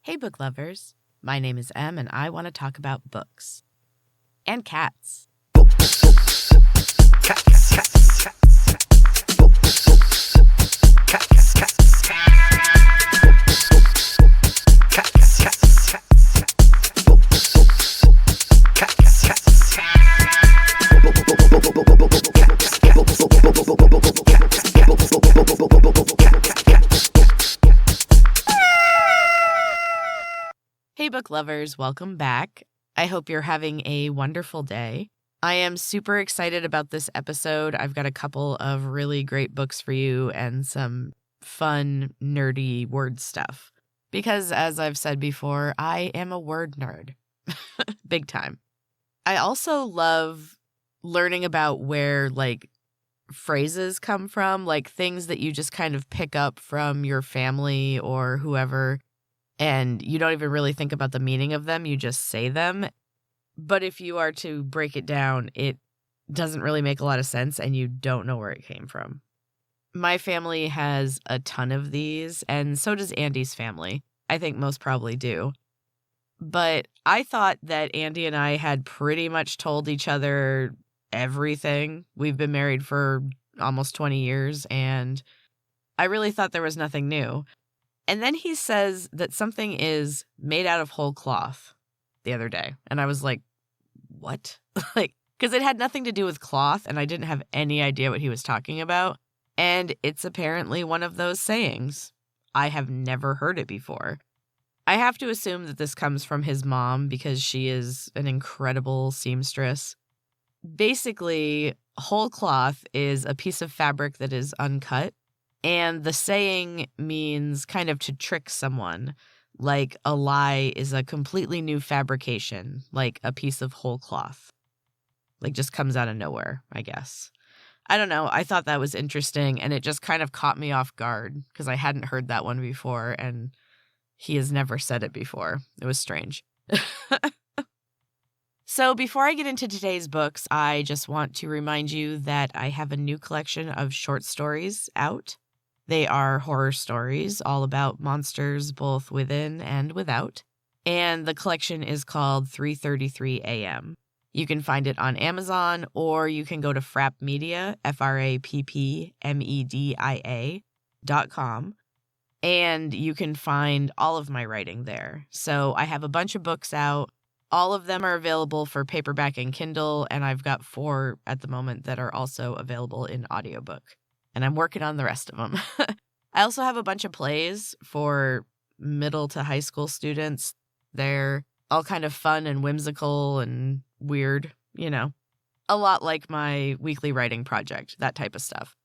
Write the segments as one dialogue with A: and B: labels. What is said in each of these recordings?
A: Hey, book lovers. My name is Em, and I want to talk about books. And cats. Hey, book lovers, welcome back. I hope you're having a wonderful day. I am super excited about this episode. I've got a couple of really great books for you and some fun, nerdy word stuff. Because, as I've said before, I am a word nerd. Big time. I also love learning about where, phrases come from, things that you just kind of pick up from your family or whoever, and you don't even really think about the meaning of them, you just say them. But if you are to break it down, it doesn't really make a lot of sense and you don't know where it came from. My family has a ton of these, and so does Andy's family. I think most probably do. But I thought that Andy and I had pretty much told each other everything. We've been married for almost 20 years, and I really thought there was nothing new. And then he says that something is made out of whole cloth the other day. And I was like, what? Because it had nothing to do with cloth, and I didn't have any idea what he was talking about. And it's apparently one of those sayings. I have never heard it before. I have to assume that this comes from his mom because she is an incredible seamstress. Basically, whole cloth is a piece of fabric that is uncut. And the saying means kind of to trick someone, like a lie is a completely new fabrication, like a piece of whole cloth. Just comes out of nowhere, I guess. I don't know. I thought that was interesting, and it just kind of caught me off guard because I hadn't heard that one before, and he has never said it before. It was strange. So before I get into today's books, I just want to remind you that I have a new collection of short stories out. They are horror stories, all about monsters both within and without. And the collection is called 3:33 a.m. You can find it on Amazon, or you can go to FrappMedia, FrappMedia.com, and you can find all of my writing there. So I have a bunch of books out. All of them are available for paperback and Kindle, and I've got 4 at the moment that are also available in audiobook. And I'm working on the rest of them. I also have a bunch of plays for middle to high school students. They're all kind of fun and whimsical and weird, a lot like my weekly writing project, that type of stuff.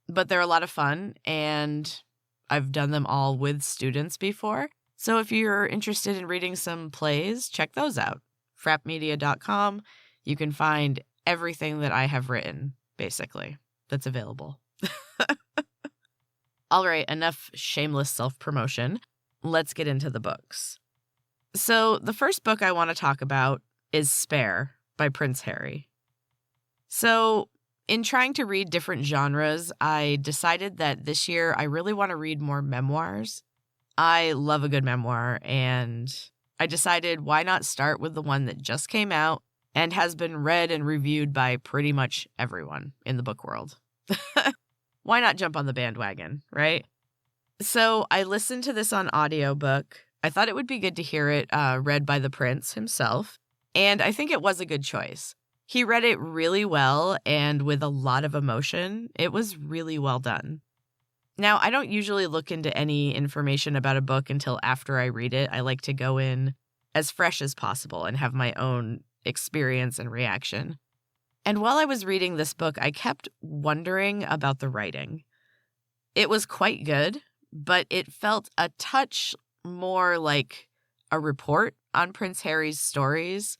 A: But they're a lot of fun, and I've done them all with students before. So if you're interested in reading some plays, check those out. FrappMedia.com. You can find everything that I have written, basically, that's available. All right, enough shameless self-promotion. Let's get into the books. So the first book I want to talk about is Spare by Prince Harry. So in trying to read different genres, I decided that this year I really want to read more memoirs. I love a good memoir, and I decided why not start with the one that just came out and has been read and reviewed by pretty much everyone in the book world. Why not jump on the bandwagon, right? So I listened to this on audiobook. I thought it would be good to hear it read by the prince himself, and I think it was a good choice. He read it really well and with a lot of emotion. It was really well done. Now, I don't usually look into any information about a book until after I read it. I like to go in as fresh as possible and have my own experience and reaction. And while I was reading this book, I kept wondering about the writing. It was quite good, but it felt a touch more like a report on Prince Harry's stories.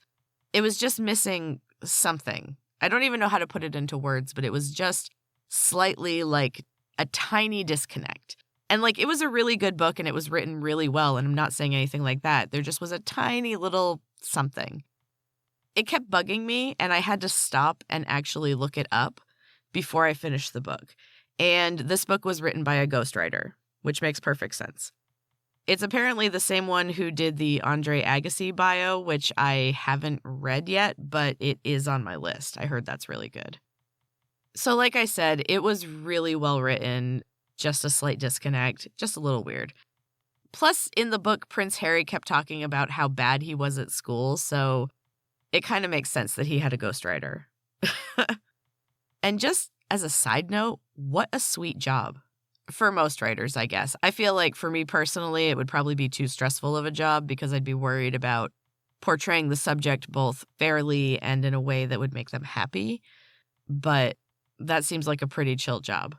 A: It was just missing something. I don't even know how to put it into words, but it was just slightly like a tiny disconnect. And it was a really good book and it was written really well, and I'm not saying anything like that. There just was a tiny little something. It kept bugging me, and I had to stop and actually look it up before I finished the book. And this book was written by a ghostwriter, which makes perfect sense. It's apparently the same one who did the Andre Agassi bio, which I haven't read yet, but it is on my list. I heard that's really good. So like I said, it was really well written, just a slight disconnect, just a little weird. Plus, in the book, Prince Harry kept talking about how bad he was at school, so it kind of makes sense that he had a ghostwriter. And just as a side note, what a sweet job. For most writers, I guess. I feel like for me personally, it would probably be too stressful of a job because I'd be worried about portraying the subject both fairly and in a way that would make them happy. But that seems like a pretty chill job.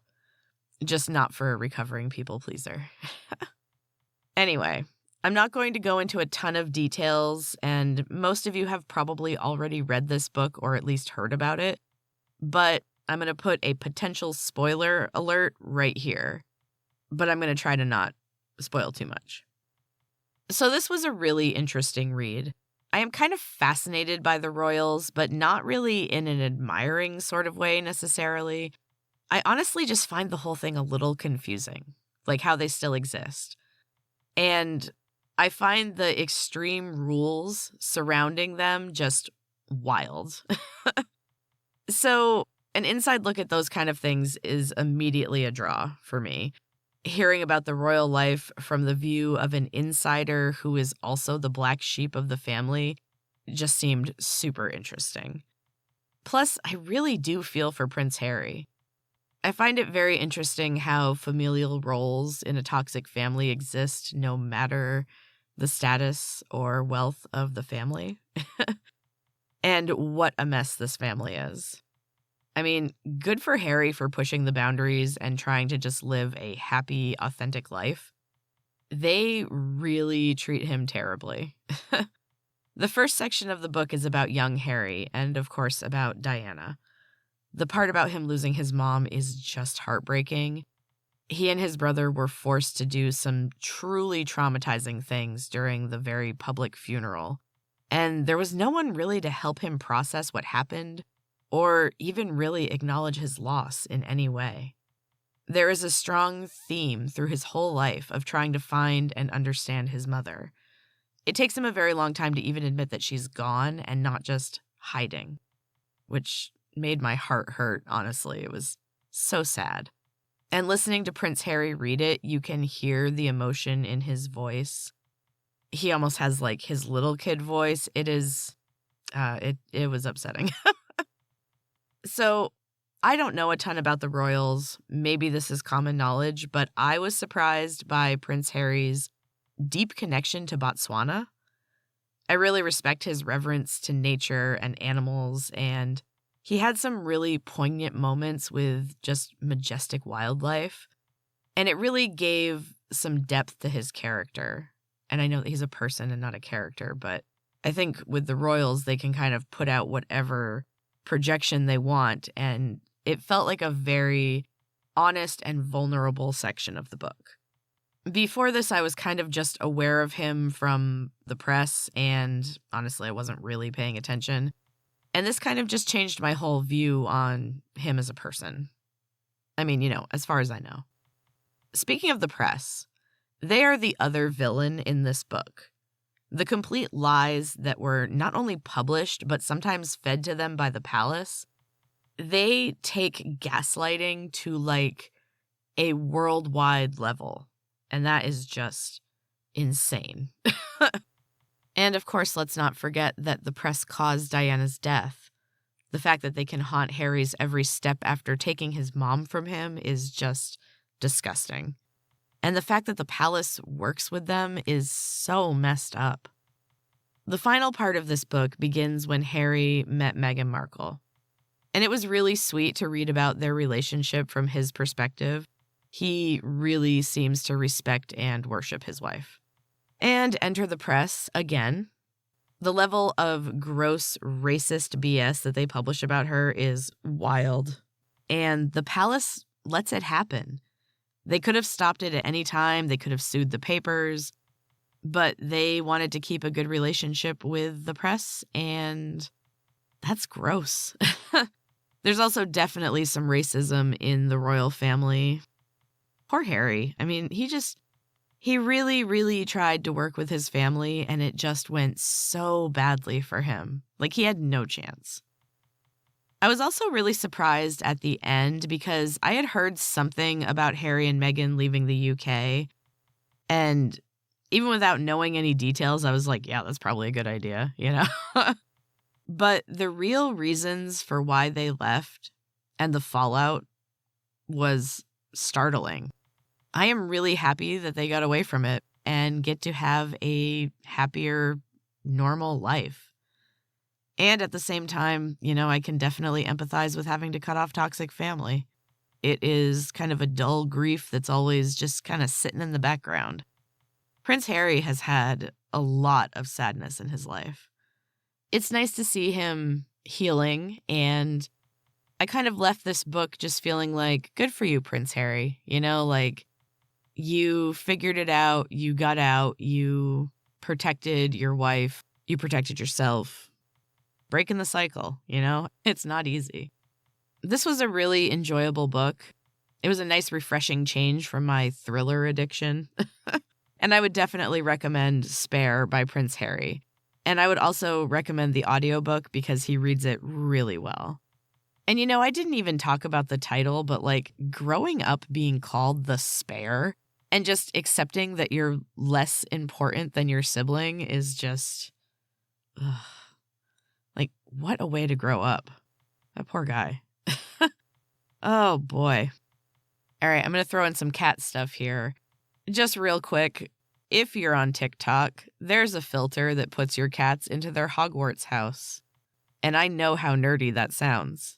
A: Just not for a recovering people pleaser. Anyway, I'm not going to go into a ton of details, and most of you have probably already read this book or at least heard about it. But I'm going to put a potential spoiler alert right here. But I'm going to try to not spoil too much. So this was a really interesting read. I am kind of fascinated by the royals, but not really in an admiring sort of way necessarily. I honestly just find the whole thing a little confusing, like how they still exist. And I find the extreme rules surrounding them just wild. So an inside look at those kind of things is immediately a draw for me. Hearing about the royal life from the view of an insider who is also the black sheep of the family just seemed super interesting. Plus, I really do feel for Prince Harry. I find it very interesting how familial roles in a toxic family exist no matter the status or wealth of the family. And what a mess this family is. I mean, good for Harry for pushing the boundaries and trying to just live a happy, authentic life. They really treat him terribly. The first section of the book is about young Harry and, of course, about Diana. The part about him losing his mom is just heartbreaking. He and his brother were forced to do some truly traumatizing things during the very public funeral, and there was no one really to help him process what happened or even really acknowledge his loss in any way. There is a strong theme through his whole life of trying to find and understand his mother. It takes him a very long time to even admit that she's gone and not just hiding, which made my heart hurt, honestly. It was so sad. And listening to Prince Harry read it, you can hear the emotion in his voice. He almost has like his little kid voice. It was upsetting. So I don't know a ton about the royals. Maybe this is common knowledge, but I was surprised by Prince Harry's deep connection to Botswana. I really respect his reverence to nature and animals, and he had some really poignant moments with just majestic wildlife, and it really gave some depth to his character. And I know that he's a person and not a character, but I think with the royals, they can kind of put out whatever projection they want, and it felt like a very honest and vulnerable section of the book. Before this, I was kind of just aware of him from the press, and honestly, I wasn't really paying attention. And this kind of just changed my whole view on him as a person. I mean, as far as I know. Speaking of the press, they are the other villain in this book. The complete lies that were not only published, but sometimes fed to them by the palace. They take gaslighting to like a worldwide level. And that is just insane. And of course, let's not forget that the press caused Diana's death. The fact that they can haunt Harry's every step after taking his mom from him is just disgusting. And the fact that the palace works with them is so messed up. The final part of this book begins when Harry met Meghan Markle. And it was really sweet to read about their relationship from his perspective. He really seems to respect and worship his wife. And enter the press again. The level of gross racist BS that they publish about her is wild. And the palace lets it happen. They could have stopped it at any time. They could have sued the papers. But they wanted to keep a good relationship with the press, and that's gross. There's also definitely some racism in the royal family. Poor Harry. I mean, he He really, really tried to work with his family, and it just went so badly for him. Like, he had no chance. I was also really surprised at the end because I had heard something about Harry and Meghan leaving the UK, and even without knowing any details, I was like, yeah, that's probably a good idea, you know? But the real reasons for why they left and the fallout was startling. I am really happy that they got away from it and get to have a happier, normal life. And at the same time, I can definitely empathize with having to cut off toxic family. It is kind of a dull grief that's always just kind of sitting in the background. Prince Harry has had a lot of sadness in his life. It's nice to see him healing, and I kind of left this book just feeling like, good for you, Prince Harry. You figured it out, you got out, you protected your wife, you protected yourself. Breaking the cycle, It's not easy. This was a really enjoyable book. It was a nice, refreshing change from my thriller addiction. And I would definitely recommend Spare by Prince Harry. And I would also recommend the audiobook because he reads it really well. And I didn't even talk about the title, but growing up being called the Spare and just accepting that you're less important than your sibling is just, what a way to grow up. That poor guy. Oh, boy. All right, I'm going to throw in some cat stuff here. Just real quick, if you're on TikTok, there's a filter that puts your cats into their Hogwarts house. And I know how nerdy that sounds.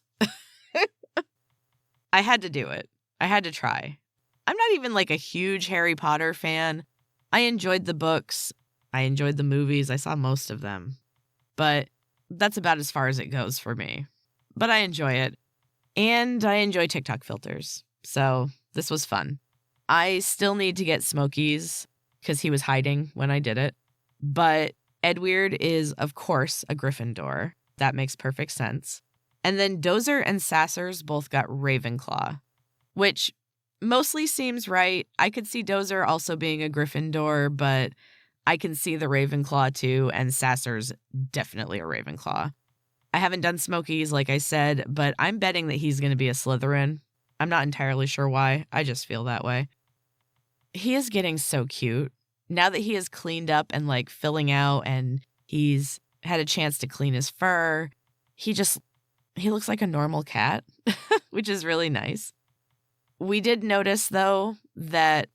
A: I had to do it. I had to try. I'm not even a huge Harry Potter fan. I enjoyed the books. I enjoyed the movies. I saw most of them. But that's about as far as it goes for me. But I enjoy it. And I enjoy TikTok filters. So this was fun. I still need to get Smokey's because he was hiding when I did it. But Edward is, of course, a Gryffindor. That makes perfect sense. And then Dozer and Sassers both got Ravenclaw, which mostly seems right. I could see Dozer also being a Gryffindor, but I can see the Ravenclaw too, and Sassers definitely a Ravenclaw. I haven't done Smokey's, like I said, but I'm betting that he's going to be a Slytherin. I'm not entirely sure why. I just feel that way. He is getting so cute. Now that he is cleaned up and filling out and he's had a chance to clean his fur, he looks like a normal cat, which is really nice. We did notice, though, that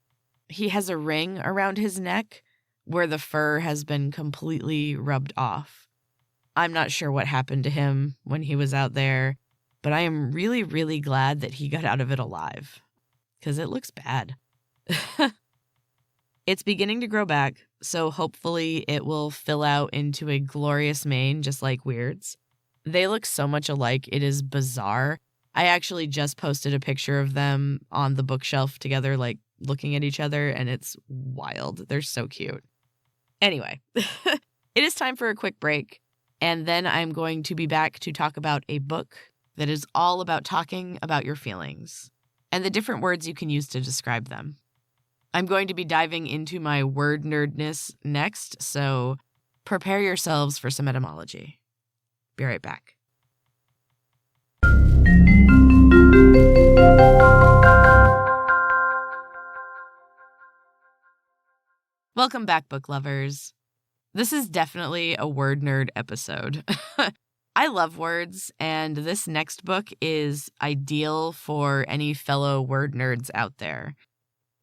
A: he has a ring around his neck where the fur has been completely rubbed off. I'm not sure what happened to him when he was out there, but I am really, really glad that he got out of it alive because it looks bad. It's beginning to grow back, so hopefully it will fill out into a glorious mane just like Weird's. They look so much alike, it is bizarre. I actually just posted a picture of them on the bookshelf together, looking at each other, and it's wild. They're so cute. Anyway, it is time for a quick break, and then I'm going to be back to talk about a book that is all about talking about your feelings and the different words you can use to describe them. I'm going to be diving into my word nerdness next, so prepare yourselves for some etymology. Be right back. Welcome back, book lovers. This is definitely a word nerd episode. I love words, and this next book is ideal for any fellow word nerds out there.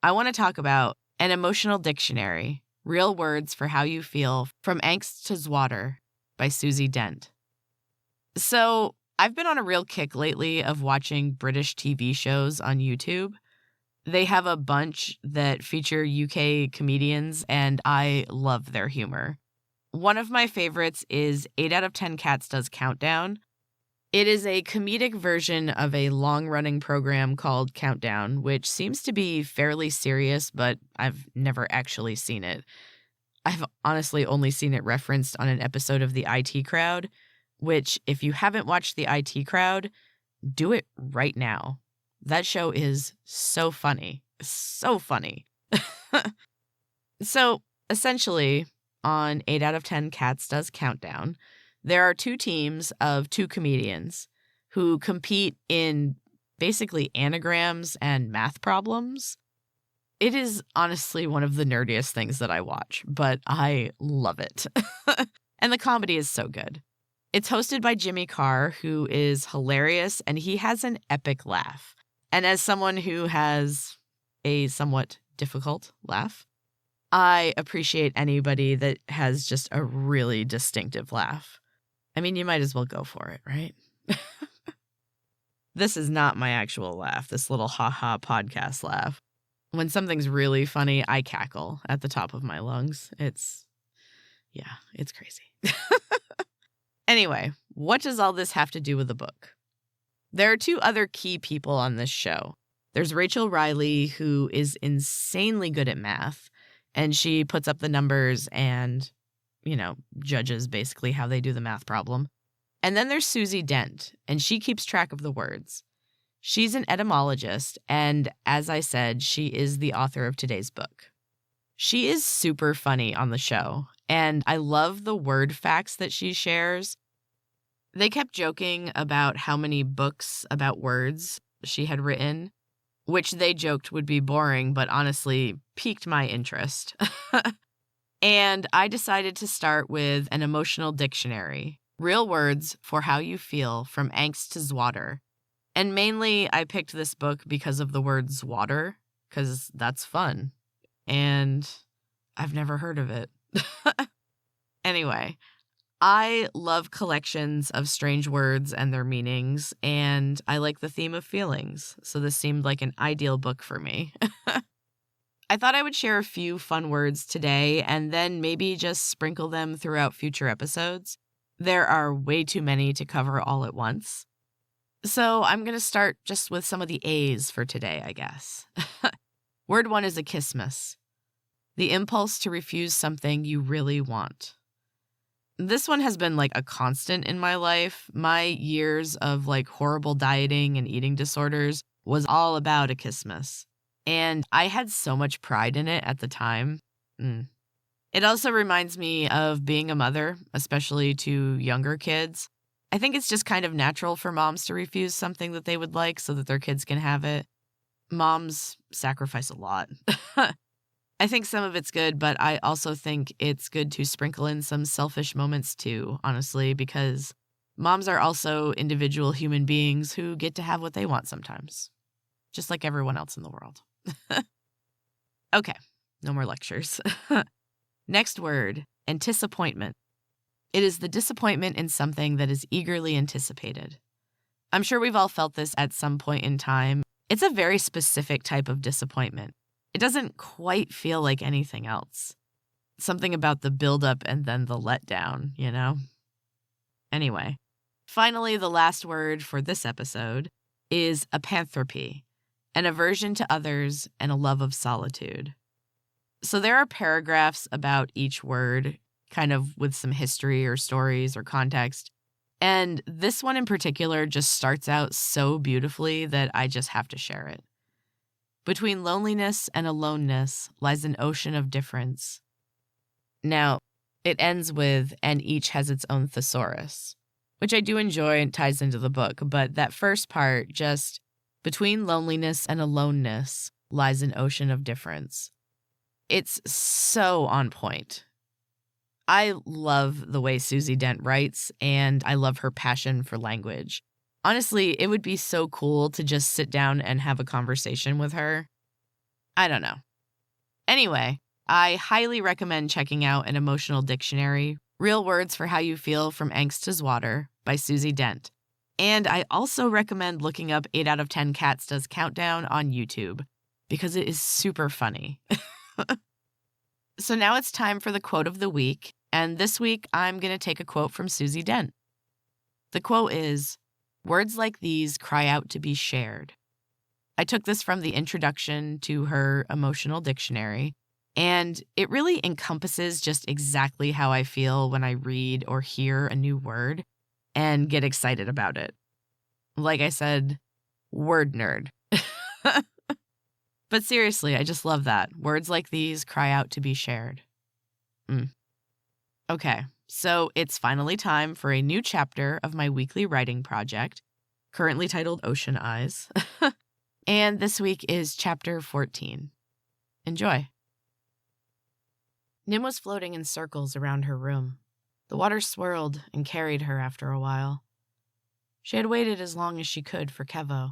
A: I want to talk about An Emotional Dictionary, Real Words for How You Feel, From Angst to Zwodder by Susie Dent. So, I've been on a real kick lately of watching British TV shows on YouTube. They have a bunch that feature UK comedians, and I love their humor. One of my favorites is 8 out of 10 Cats Does Countdown. It is a comedic version of a long-running program called Countdown, which seems to be fairly serious, but I've never actually seen it. I've honestly only seen it referenced on an episode of The IT Crowd, which, if you haven't watched The IT Crowd, do it right now. That show is so funny. So funny. So essentially, on 8 out of 10 Cats Does Countdown, there are two teams of two comedians who compete in basically anagrams and math problems. It is honestly one of the nerdiest things that I watch, but I love it. And the comedy is so good. It's hosted by Jimmy Carr, who is hilarious, and he has an epic laugh. And as someone who has a somewhat difficult laugh, I appreciate anybody that has just a really distinctive laugh. I mean, you might as well go for it, right? This is not my actual laugh, this little ha-ha podcast laugh. When something's really funny, I cackle at the top of my lungs. It's crazy. Anyway, what does all this have to do with the book? There are two other key people on this show. There's Rachel Riley, who is insanely good at math, and she puts up the numbers and, judges basically how they do the math problem. And then there's Susie Dent, and she keeps track of the words. She's an etymologist, and as I said, she is the author of today's book. She is super funny on the show, and I love the word facts that she shares. They kept joking about how many books about words she had written, which they joked would be boring, but honestly piqued my interest. And I decided to start with an emotional dictionary, real words for how you feel from Angst to Zwodder. And mainly I picked this book because of the word Zwodder, because that's fun. And I've never heard of it. Anyway, I love collections of strange words and their meanings, and I like the theme of feelings, so this seemed like an ideal book for me. I thought I would share a few fun words today and then maybe just sprinkle them throughout future episodes. There are way too many to cover all at once. So I'm going to start just with some of the A's for today, I guess. Word 1 is akismus, the impulse to refuse something you really want. This one has been like a constant in my life. My years of horrible dieting and eating disorders was all about akismus. And I had so much pride in it at the time. It also reminds me of being a mother, especially to younger kids. I think it's just kind of natural for moms to refuse something that they would like so that their kids can have it. Moms sacrifice a lot. I think some of it's good, but I also think it's good to sprinkle in some selfish moments too, honestly, because moms are also individual human beings who get to have what they want sometimes, just like everyone else in the world. Okay, no more lectures. Next word, anticipatointment. It is the disappointment in something that is eagerly anticipated. I'm sure we've all felt this at some point in time. It's a very specific type of disappointment. It doesn't quite feel like anything else. Something about the buildup and then the letdown, Anyway, finally, the last word for this episode is apanthropy, an aversion to others and a love of solitude. So there are paragraphs about each word, kind of with some history or stories or context. And this one in particular just starts out so beautifully that I just have to share it. Between loneliness and aloneness lies an ocean of difference. Now, it ends with, and each has its own thesaurus, which I do enjoy and ties into the book, but that first part, just between loneliness and aloneness lies an ocean of difference. It's so on point. I love the way Susie Dent writes, and I love her passion for language. Honestly, it would be so cool to just sit down and have a conversation with her. I don't know. Anyway, I highly recommend checking out an emotional dictionary, Real Words for How You Feel from Angst to Zwodder by Susie Dent. And I also recommend looking up 8 out of 10 Cats Does Countdown on YouTube, because it is super funny. So now it's time for the quote of the week, and this week I'm going to take a quote from Susie Dent. The quote is, "Words like these cry out to be shared." I took this from the introduction to her emotional dictionary, and it really encompasses just exactly how I feel when I read or hear a new word and get excited about it. Like I said, word nerd. But seriously, I just love that. Words like these cry out to be shared. Okay, so it's finally time for a new chapter of my weekly writing project, currently titled Ocean Eyes. And this week is chapter 14. Enjoy. Nim was floating in circles around her room. The water swirled and carried her after a while. She had waited as long as she could for Kevo.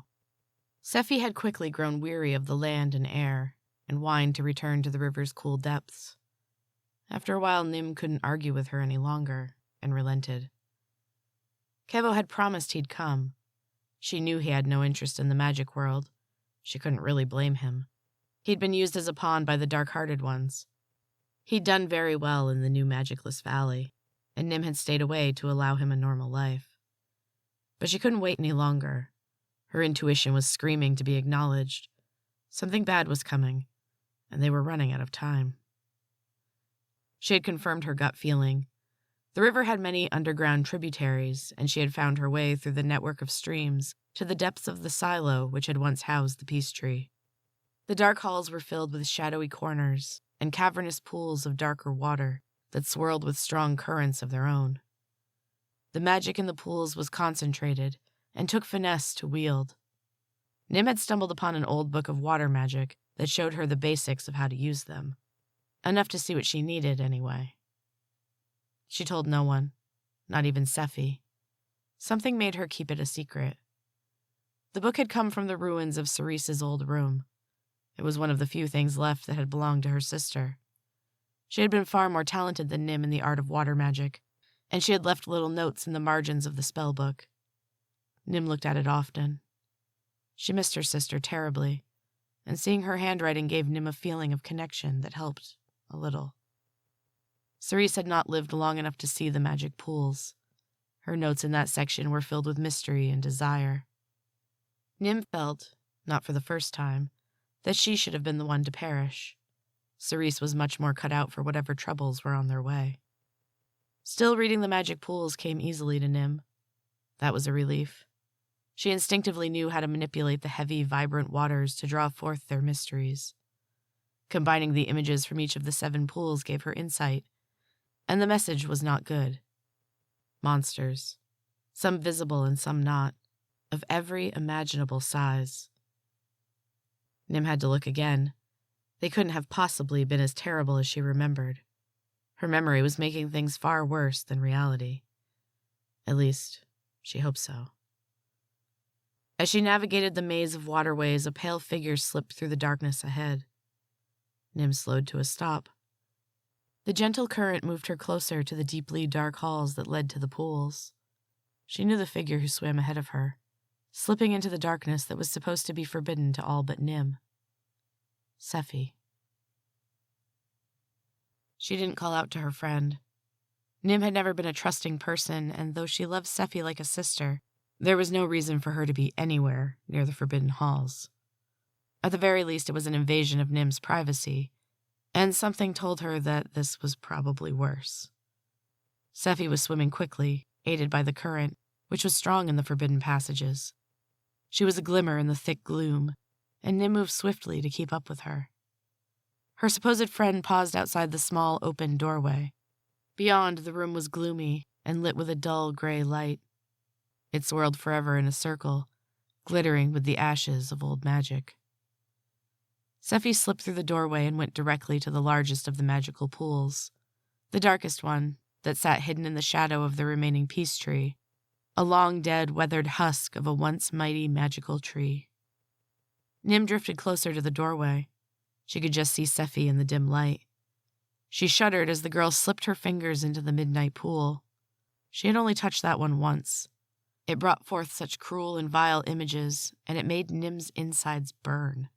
A: Sephi had quickly grown weary of the land and air, and whined to return to the river's cool depths. After a while, Nim couldn't argue with her any longer, and relented. Kevo had promised he'd come. She knew he had no interest in the magic world. She couldn't really blame him. He'd been used as a pawn by the dark-hearted ones. He'd done very well in the new magicless valley, and Nim had stayed away to allow him a normal life. But she couldn't wait any longer. Her intuition was screaming to be acknowledged. Something bad was coming, and they were running out of time. She had confirmed her gut feeling. The river had many underground tributaries, and she had found her way through the network of streams to the depths of the silo which had once housed the peace tree. The dark halls were filled with shadowy corners and cavernous pools of darker water that swirled with strong currents of their own. The magic in the pools was concentrated and took finesse to wield. Nim had stumbled upon an old book of water magic that showed her the basics of how to use them. Enough to see what she needed, anyway. She told no one, not even Sephi. Something made her keep it a secret. The book had come from the ruins of Cerise's old room. It was one of the few things left that had belonged to her sister. She had been far more talented than Nim in the art of water magic, and she had left little notes in the margins of the spell book. Nim looked at it often. She missed her sister terribly, and seeing her handwriting gave Nim a feeling of connection that helped a little. Cerise had not lived long enough to see the magic pools. Her notes in that section were filled with mystery and desire. Nim felt, not for the first time, that she should have been the one to perish. Cerise was much more cut out for whatever troubles were on their way. Still, reading the magic pools came easily to Nim. That was a relief. She instinctively knew how to manipulate the heavy, vibrant waters to draw forth their mysteries. Combining the images from each of the 7 pools gave her insight, and the message was not good. Monsters, some visible and some not, of every imaginable size. Nim had to look again. They couldn't have possibly been as terrible as she remembered. Her memory was making things far worse than reality. At least, she hoped so. As she navigated the maze of waterways, a pale figure slipped through the darkness ahead. Nim slowed to a stop. The gentle current moved her closer to the deeply dark halls that led to the pools. She knew the figure who swam ahead of her, slipping into the darkness that was supposed to be forbidden to all but Nim. Sephi. She didn't call out to her friend. Nim had never been a trusting person, and though she loved Sephi like a sister, there was no reason for her to be anywhere near the forbidden halls. At the very least, it was an invasion of Nim's privacy, and something told her that this was probably worse. Sephi was swimming quickly, aided by the current, which was strong in the forbidden passages. She was a glimmer in the thick gloom, and Nim moved swiftly to keep up with her. Her supposed friend paused outside the small, open doorway. Beyond, the room was gloomy and lit with a dull gray light. It swirled forever in a circle, glittering with the ashes of old magic. Sephi slipped through the doorway and went directly to the largest of the magical pools, the darkest one that sat hidden in the shadow of the remaining peace tree, a long dead, weathered husk of a once mighty magical tree. Nim drifted closer to the doorway. She could just see Sephi in the dim light. She shuddered as the girl slipped her fingers into the midnight pool. She had only touched that one once. It brought forth such cruel and vile images, and it made Nim's insides burn.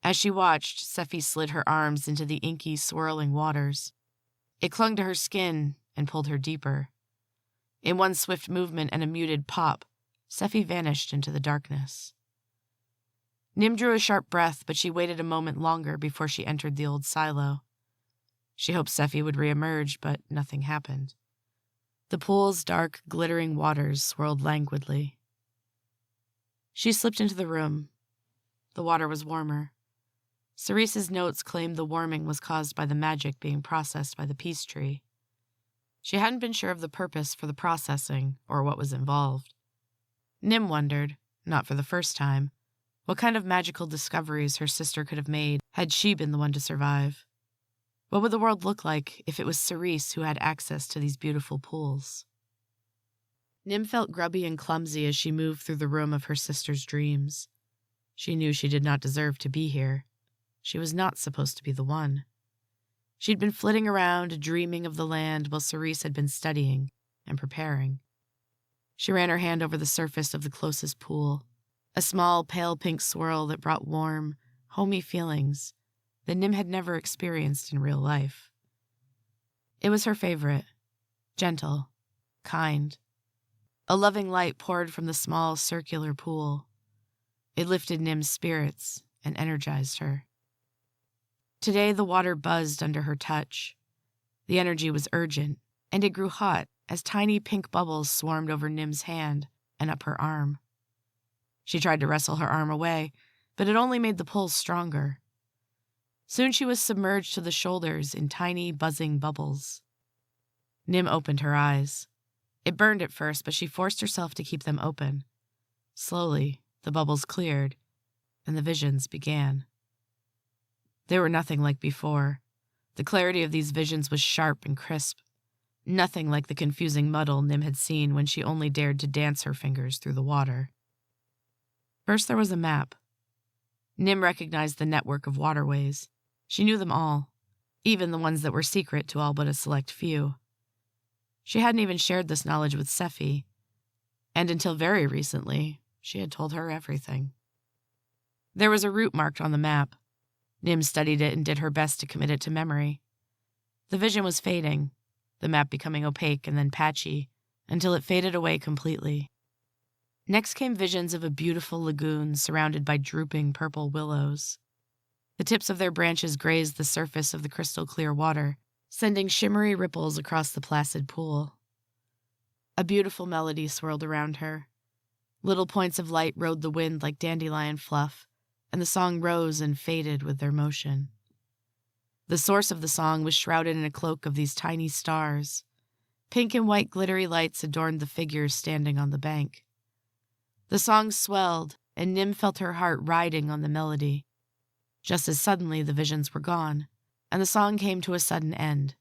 A: As she watched, Sephi slid her arms into the inky, swirling waters. It clung to her skin and pulled her deeper. In one swift movement and a muted pop, Sephi vanished into the darkness. Nim drew a sharp breath, but she waited a moment longer before she entered the old silo. She hoped Sephi would reemerge, but nothing happened. The pool's dark, glittering waters swirled languidly. She slipped into the room. The water was warmer. Cerise's notes claimed the warming was caused by the magic being processed by the peace tree. She hadn't been sure of the purpose for the processing or what was involved. Nim wondered, not for the first time, what kind of magical discoveries her sister could have made had she been the one to survive. What would the world look like if it was Cerise who had access to these beautiful pools? Nim felt grubby and clumsy as she moved through the room of her sister's dreams. She knew she did not deserve to be here. She was not supposed to be the one. She'd been flitting around, dreaming of the land, while Cerise had been studying and preparing. She ran her hand over the surface of the closest pool, a small, pale pink swirl that brought warm, homey feelings that Nim had never experienced in real life. It was her favorite, gentle, kind. A loving light poured from the small, circular pool. It lifted Nim's spirits and energized her. Today the water buzzed under her touch. The energy was urgent, and it grew hot as tiny pink bubbles swarmed over Nim's hand and up her arm. She tried to wrestle her arm away, but it only made the pull stronger. Soon she was submerged to the shoulders in tiny, buzzing bubbles. Nim opened her eyes. It burned at first, but she forced herself to keep them open. Slowly, the bubbles cleared, and the visions began. They were nothing like before. The clarity of these visions was sharp and crisp. Nothing like the confusing muddle Nim had seen when she only dared to dance her fingers through the water. First there was a map. Nim recognized the network of waterways. She knew them all, even the ones that were secret to all but a select few. She hadn't even shared this knowledge with Sephi, and until very recently, she had told her everything. There was a route marked on the map. Nim studied it and did her best to commit it to memory. The vision was fading, the map becoming opaque and then patchy, until it faded away completely. Next came visions of a beautiful lagoon surrounded by drooping purple willows. The tips of their branches grazed the surface of the crystal-clear water, sending shimmery ripples across the placid pool. A beautiful melody swirled around her. Little points of light rode the wind like dandelion fluff, and the song rose and faded with their motion. The source of the song was shrouded in a cloak of these tiny stars. Pink and white glittery lights adorned the figures standing on the bank. The song swelled, and Nim felt her heart riding on the melody. Just as suddenly, the visions were gone, and the song came to a sudden end.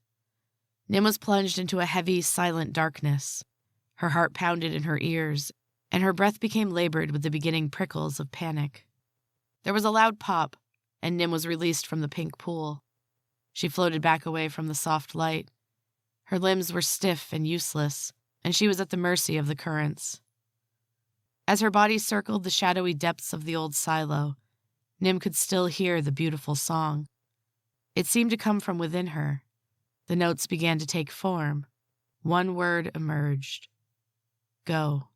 A: Nim was plunged into a heavy, silent darkness. Her heart pounded in her ears, and her breath became labored with the beginning prickles of panic. There was a loud pop, and Nim was released from the pink pool. She floated back away from the soft light. Her limbs were stiff and useless, and she was at the mercy of the currents. As her body circled the shadowy depths of the old silo, Nim could still hear the beautiful song. It seemed to come from within her. The notes began to take form. One word emerged. Go.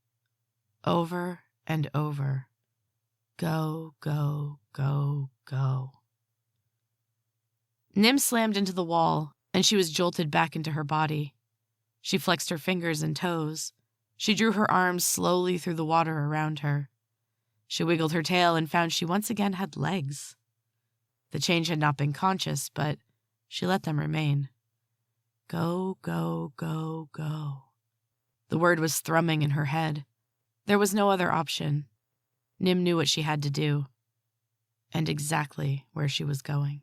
A: Over and over. Go, go, go, go. Nim slammed into the wall, and she was jolted back into her body. She flexed her fingers and toes. She drew her arms slowly through the water around her. She wiggled her tail and found she once again had legs. The change had not been conscious, but she let them remain. Go, go, go, go. The word was thrumming in her head. There was no other option. Nim knew what she had to do, and exactly where she was going.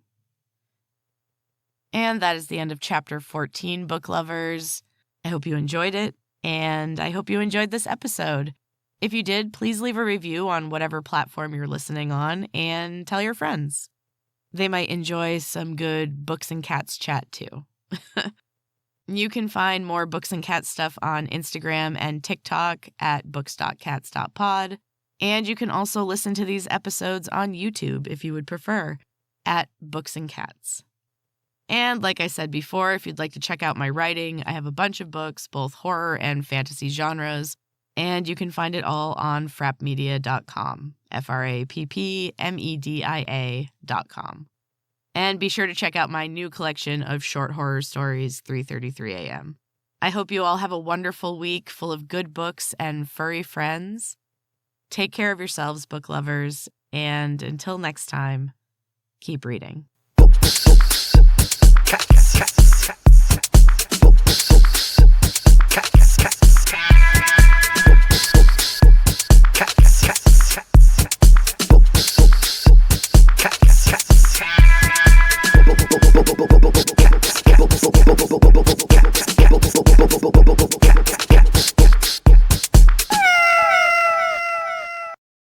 A: And that is the end of Chapter 14, book lovers. I hope you enjoyed it, and I hope you enjoyed this episode. If you did, please leave a review on whatever platform you're listening on and tell your friends. They might enjoy some good Books and Cats chat too. You can find more Books and Cats stuff on Instagram and TikTok at books.cats.pod. And you can also listen to these episodes on YouTube if you would prefer, at Books and Cats. And like I said before, if you'd like to check out my writing, I have a bunch of books, both horror and fantasy genres, and you can find it all on frappmedia.com, frappmedia.com. And be sure to check out my new collection of short horror stories, 3:33 a.m. I hope you all have a wonderful week full of good books and furry friends. Take care of yourselves, book lovers, And until next time, keep reading.
B: Cats.